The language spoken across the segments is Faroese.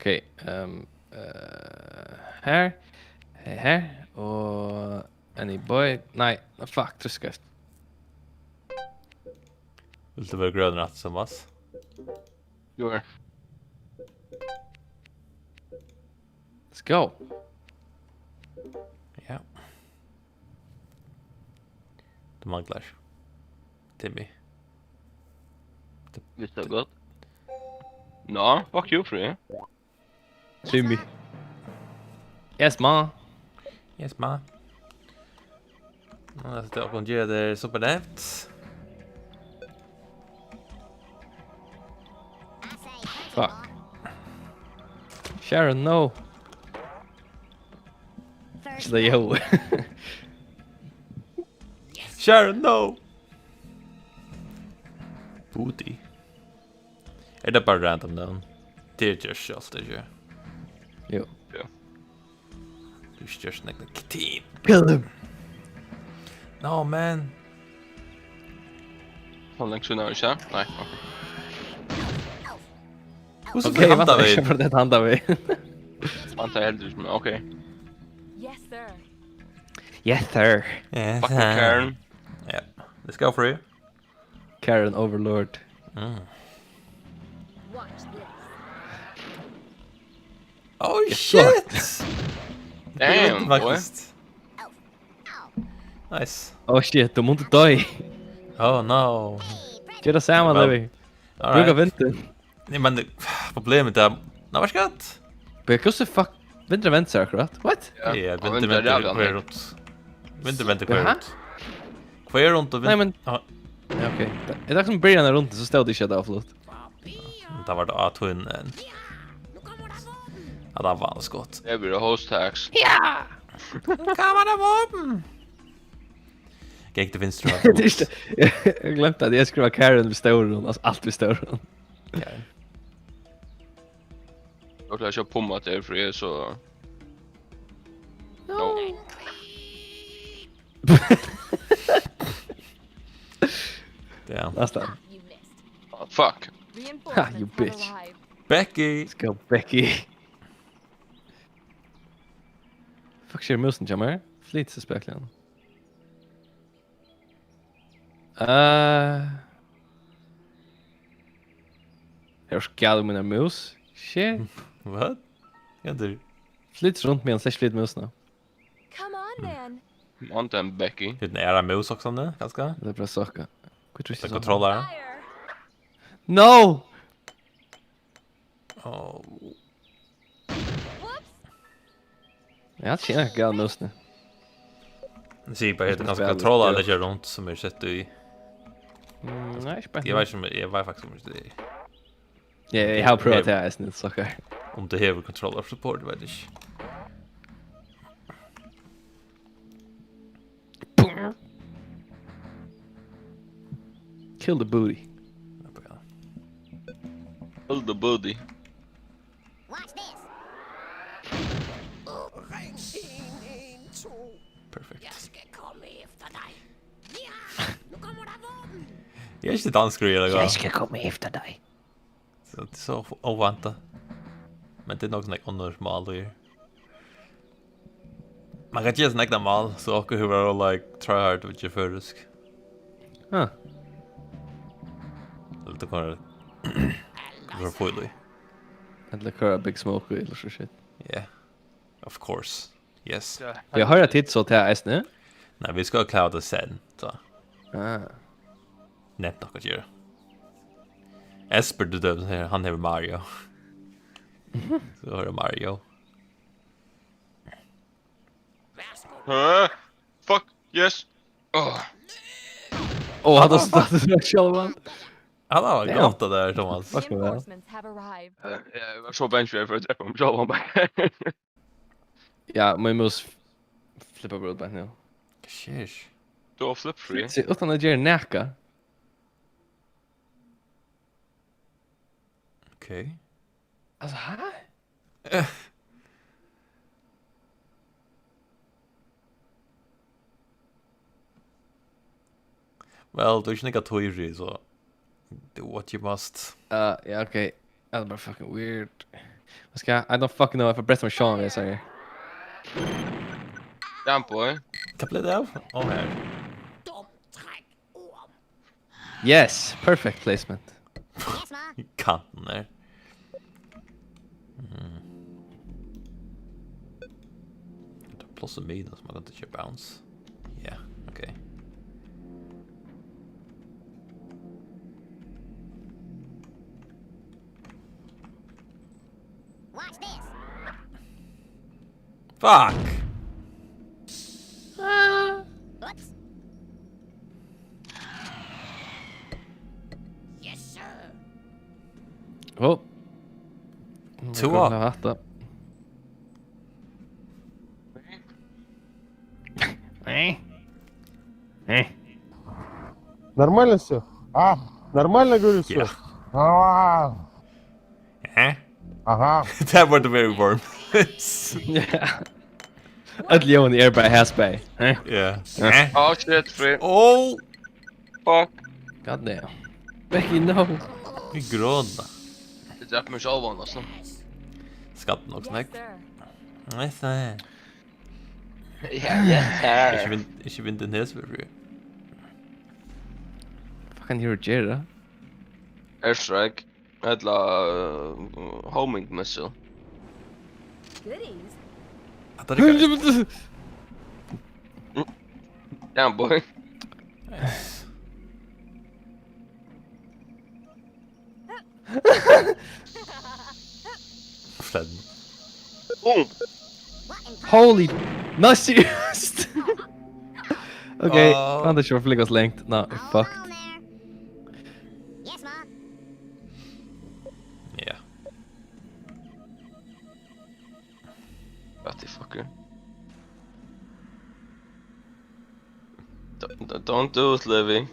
Okej. Här. Här. Och... Any boy? Nej, fuck, tryska. Vill du vara grön rätt som oss? Sure. Let's go. Ja. Du manglar. Timmy. Visst det gott. No, fuck you free. Timmy. Yes, ma. Yes, ma. Nu ska jag konjera det supernätt. Fuck. Sharon, no. Så det är jo. Sharon, no! Booty. Är det bara random namn? Det är just alltid ju. Jo. Du är just näkna team. Kill him. No, man. Håll längs undan, inte? Nej. Hur ska Okej, vi vänta, handa jag vid? kör det handlar vi. Antar jag hellre, men okej. Yes, sir. Yes, sir. Yes, Fucking Karen. Yeah. Let's go for you. Karen Overlord. Watch this. Oh shit! Damn, boy. Faktiskt. Nice. Oh shit, de måste dö. Oh no. Gör det samma, Well, Levi. All Brukar right. vänta. Nej, men problemet är... Nej, vad ska det? Men hur fuck... Vänta, vänta, akkurat. What? Ja, Ja, och vänta, inte vänta, redan. kvar runt. Vänta, kvar Jaha. runt. Kvar runt och Nej, vänta. men... Ja, Ja, okej. Det är som början runt så stod det inte där, förlåt. det var det A-tunnen. Ja, det var alldeles gott. Det blir host tax. Kammare vapen! Gick det finns tror Det är just det. Jag glömde att jag skulle vara Karen vid storen, alltså allt vid storen. Jag klarar köra pomma till er för er så... No. Ja. Nästan. You missed. Oh, fuck. Reinforcements you have bitch. arrived. Becky! Let's go, Becky. Fuck, kör musen, jammer. Flit så spökligen. Jag ska mina mus. Shit. Vad? Ja, du. Flit runt med en slash flit musna. Come on, man. Inte en Becky. Vet ni, era mus också nu, ganska? Det är bra saker. Det kontrollerar. Fire. No! Oh. Whoops. Jag känner inte gal musna. Det säger bara att det ganska Väldigt kontrollerar bra. det gör runt som är sett i. Nej, Jag vet inte, jag vet faktiskt inte det. Ja, jag har provat det här i snitt saker. Om det har controller support, vet jag inte. Kill the booty. Hold the buddy. Perfekt. Jag är inte danskare eller vad? ska komma efter dig. Så det är så oväntat. Men det är nog sån här onormal ju. Man kan inte ge sån här mal så åker hur är like try hard with your försk. Huh. Eller det kommer för fully. Eller köra Big Smoke eller så shit. Yeah. Of course. Yes. Jag har jag titt så till här nu. Nej, vi ska klara det sen. Så. Ah. Nätt något att göra. Esper du döm här, han har Mario. Så har jag Mario. Fuck, yes. Oh. Åh, hade startat det själva. Han har Damn. gott det där, Thomas. Fuck med det. Reinforcements have arrived. Jag var så benchfjärd för att träffa mig själv. Han bara... Ja, men måste flippa bröd nu. Sheesh. Du har flip free. Se utan att göra näka. Okej. Alltså, här? Well, du är inte tøyri, så do what you must. Ja, okej. Det är bara fucking weird. I don't fucking know if I breath my Sean is här. Damn boy. Hva ble det av? Å, her. Yes, perfect placement. I kanten der. Det er pluss og minus, man kan ikke kjøre bounce. Ja, ok. Watch this. Fuck! Oops. Yes, sir. Oh. Two Jag up. har hatt det. Нормально все? Нормально, говорю, все? Ja. Ага. Det var det very warm. Yeah. Att Leon är bara hasbay. Ja. Oh shit, free. Oh! Fuck. God damn. Becky, no. Vi gråda. Det dräpper mig själv alltså. Skatten også, Yes, nek. sir. Nei, se. Yeah. Ikke vind den hes, for Fucking hero Jera. Airstrike. Eller homing missile. Goodies. At det er Damn boy. Fledden. Boom. Holy... No, serious! Okay, Oh. I'm not sure if Flick was linked. No, we're Hold fucked. on there. Yes, Ma. Ja. Fatty fucker. Don't do it, Livy. I'm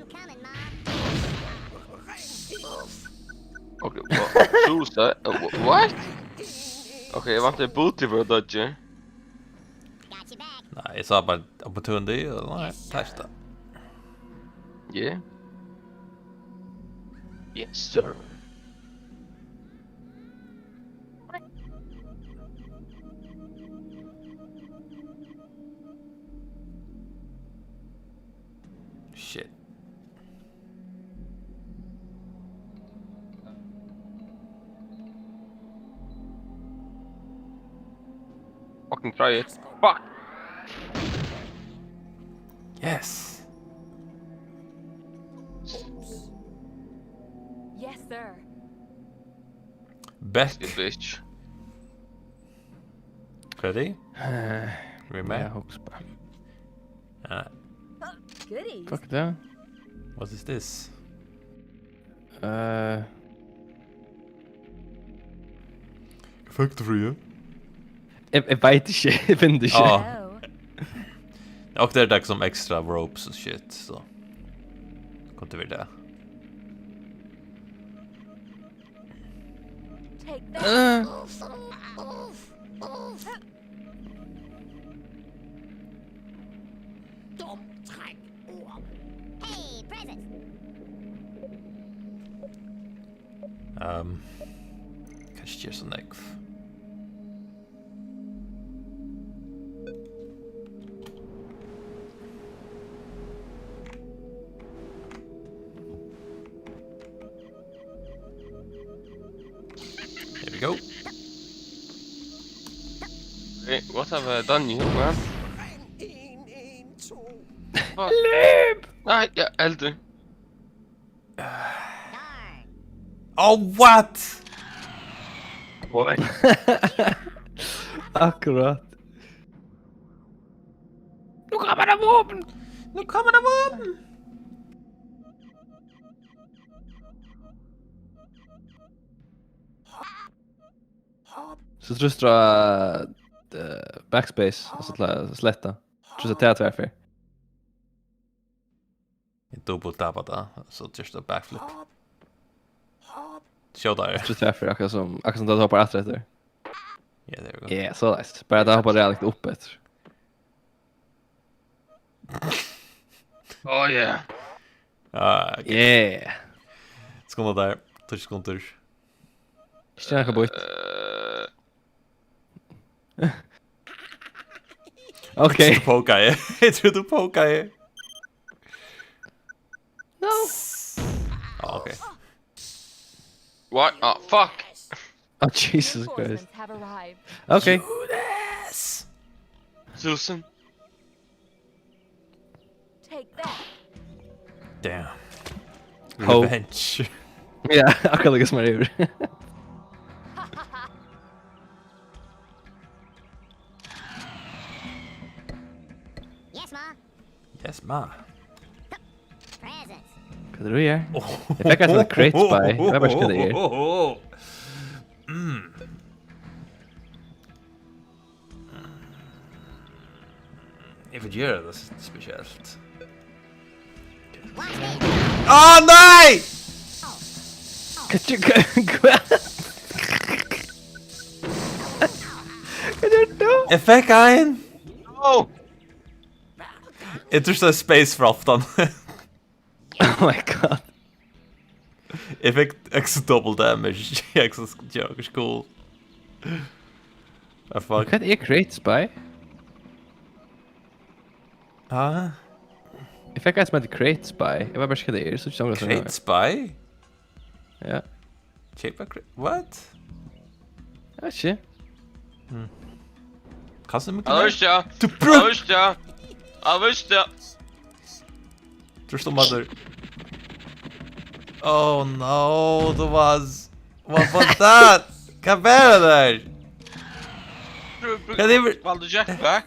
coming, Ma. Okay, what? Choose that? What? Okay, jag vant booty för att dodge. Got your back. Nei, jeg sa bare opportunity, og nei, touch det. Yeah. Yes, sir. Shit. Fucking try it. Fuck! Yes! Yes, sir. Back. You bitch. Ready? Remake? Yeah, hooks bara. Goodies. Fuck that. What is this? Factory, Jag vet inte, jag vet inte. Ja. Oh. Och det är där som extra ropes och shit, så. Kom inte vid det. Take that. Hey, presents. Kanske ger sån nekv. Here we go. Hey, what have I done you, man? Fuck. Nej, jag är äldre. Darn. Oh, what? Boy. Akkurat. Nu kommer det vapen! Nu kommer det vapen! Så trustra backspace, alltså slätta. Trustra teaterfärg. Double tappa det, så just a backflip. Show där. Trustra teaterfärg, akkurat som det hoppar att rätt. Yeah, there we go. Yeah, så nice. Bara det hoppar rejält upp ett. Oh yeah. Okay. Yeah. Skål där. Touch sekunder. Tjena, kabut. Okej. Du pokar jag. Jag tror du pokar jag. No. Ja, okej. What? Oh, fuck! Oh, Jesus Christ. Reinforcements have arrived. Okej. Yes! Susan. Take that. Damn. Ho. Revenge. Ja, akkurat lika som jag gjorde. Yes, Ma. Yes, ma. Presents. Vad är det du gör? Jag fick alltså en crate spy. Vad bara ska det göra? Jag vill göra det speciellt. Watch me. Åh nej! Kan du då? Jag fick en! Oh! Jag tror det är space för afton. Oh my god. Jag fick extra double damage. Jag extra joker cool. Ah, fuck. Vad är crate spy? Ah, Jag fick en som heter crate spy. Jag bara ska det göra så som crate spy? Ja. Chepa crate? What? Jag vet inte. Kastar mycket Ja, mer? visst ja! Du Ja, brut! visst ja! Ja, visst ja! Tror du mother? Oh no, Thomas! What was that? Kan bära där? Kan det vara... Valde jetpack?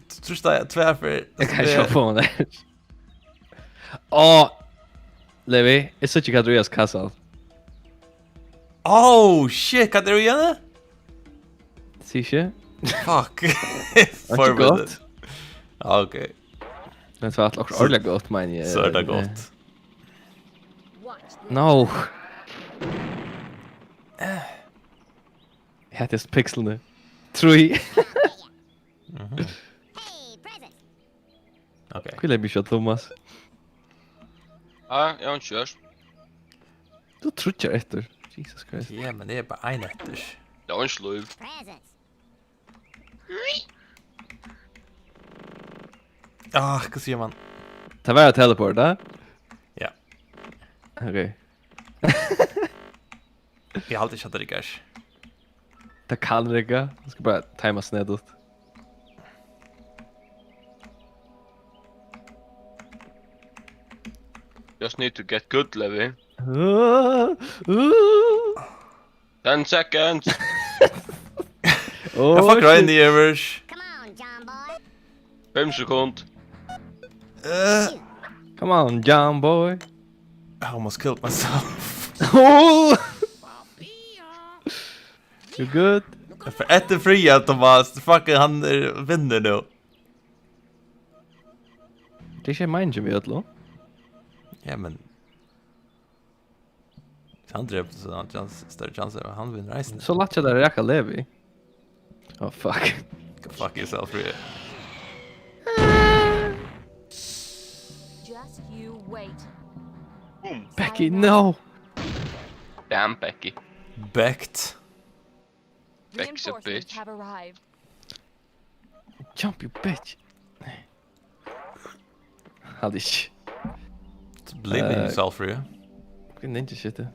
Sir. Tror du jag tvär för... Jag kan köra på den där. Åh! Levi, jag sitter inte Andreas Kassel. Oh shit, kan du göra det? Sicher? Fuck. Var inte gott? Ja, okej. Men så att också ordentligt gott, men jag... Så är det gott. Watch this. No! Jag heter just pixel nu. Trui. Hey, presents. Okej. Skulle jag bli kört Thomas? Ja, jag har inte kört. Du tror jag efter. Jesus Christ. Ja, men det är bara en etters. Jag har inte slöv. Presents. Ah, vad säger man? Ta vara teleport, da? Ja. Okej. Jag har alltid chattat det kanske. Det kan räcka. Jag ska bara tajma snedåt. Just need to get good, Levi. 10 seconds! Oh, Jag fuckar shit. in i Evers. Come on, John boy. 5 sekunder. Come on, John boy. I almost killed myself. Oh! You good? För ett är fria, Thomas. Fucking han vinner nu. Det är inte mind som vi ödlo. Ja, men... Han drev så han har större chanser. Han vinner reisen. Så lätt jag där räcka Levi. Oh fuck. Go fuck yourself, Rhea. Just you wait. Boom. Becky, no! Damn, Becky. Becked. Beck's a Reinforcements bitch. have arrived. Jump you bitch. Hade ich. Believe in yourself, Rhea. Vilken ninja shit det.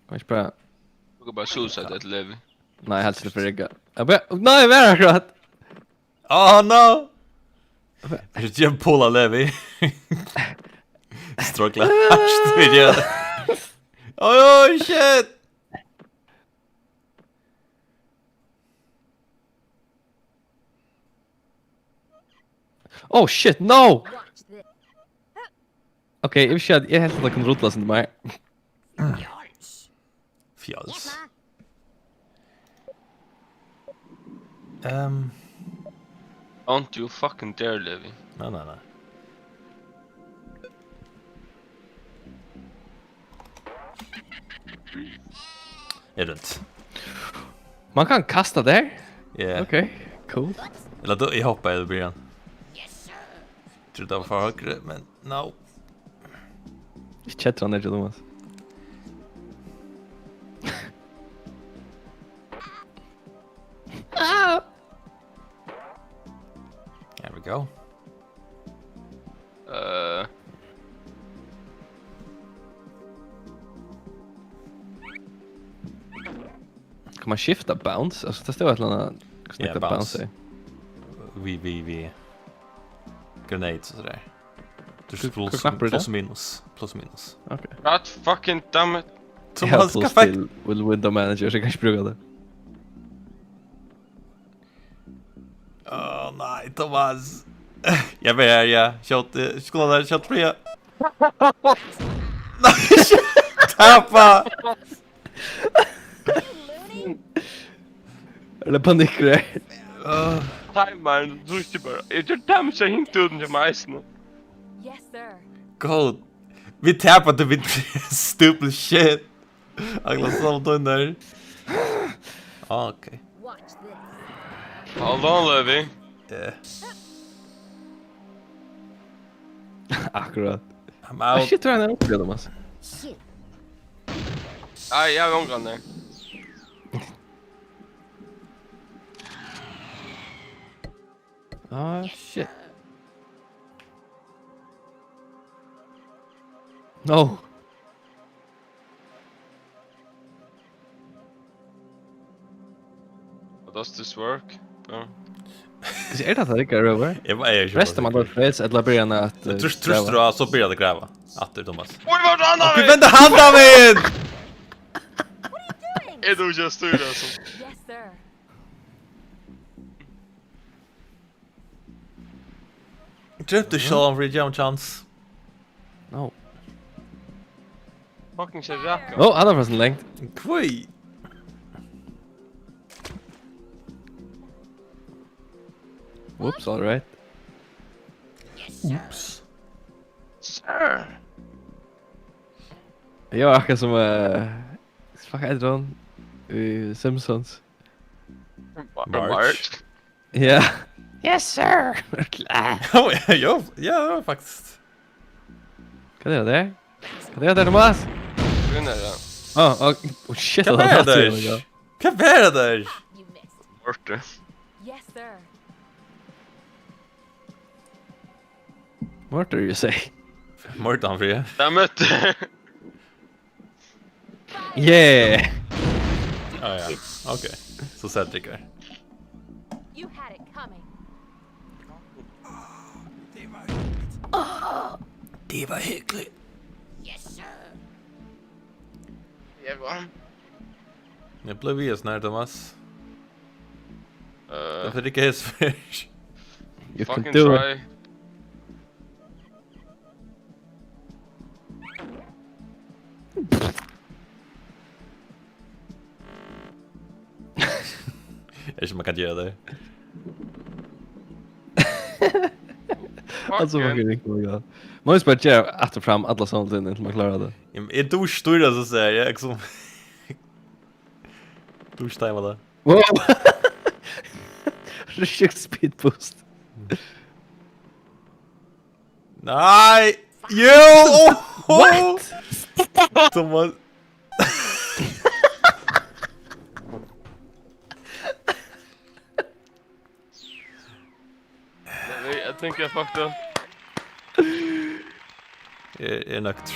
Kan jag bara... Jag kan bara suicide ett Levi. Nej, helst inte för rigga. Nej, vad är akkurat? Oh no! Jag ska göra Paula Levi. Struggla härst vid jag. Oh shit! Oh shit, no! Watch this. Okej, jag vill jag helt enkelt kan rotla sin mig. Yes, Fjalls. Ma. Don't you fucking dare, Levi. Nej, nej, nej. Är det inte? Man kan kasta där. Yeah. Okej, cool. Eller då, jag hoppar i början. Trodde det var för högre, men no. Chattar ner till Thomas. Kan man skifta bounce? Alltså det står ett eller annat. Ja, Bounce. bounce. Vi. Grenades och sådär. Du knappar du plus det? minus. Plus minus. Okej. God fucking damn it. Thomas, plus ska till window manager så jag kanske brukar det. Åh nej, Thomas. Jag ber ja. Skål shot fria. Nej, tappa. Eller panikgrej. Timern, du inte bara. Är det damn så inte under majsen? Yes, sir. God. Vi tappade vid stupid shit. Jag glömde sånt under. Okej. Watch this. Hold on, Levi. Yeah. Akkurat. I'm Ah, out. shit, tror jag är uppe alltså. Shoot. Nej, jag ångrar det. Ah, shit. No. Does this work? Ja. Är det att det är över? Jag är ju. Resten man då freds eller börjar när att... Trust du att så började gräva? Att du Thomas. Oj, vart hamnar Vi vi? vände handen min! Är du just styr alltså? Yes, sir. Drömde du Sean för jump chance? No. Fucking Chewbacca. Oh, han har förresten längt. Kvui. Whoops, alright. Oops. Sir. Jag akkurat som... Fuck, heter hon? I Simpsons. March. Ja. Yes, sir! Ja, faktiskt. Kan det där? Kan det där, Thomas? Skynda dig. Oh, shit. Vad är det där? Vad är det där? You missed. Bort det. Yes, sir. What do you say? Mortan fria. Damn it. Yeah! Ja, ja. Okej. Så Cedric är. You had it coming. Det var hyggligt. Yes, sir. Jag var. Jag blev vi snär Thomas. Uh, Jag får dricka hästfärs. You can fucking do it. try. Eftersom man kan göra det. Alltså man kan Fucking. inte göra. Man måste bara göra att fram alla sånt innan man klarar det. Är du stor så säger jag liksom. Du stämmer det. Wow! Reject speed boost. Nej! Jo! What? Thomas. Jag tänker jag fucked up. Är nökt.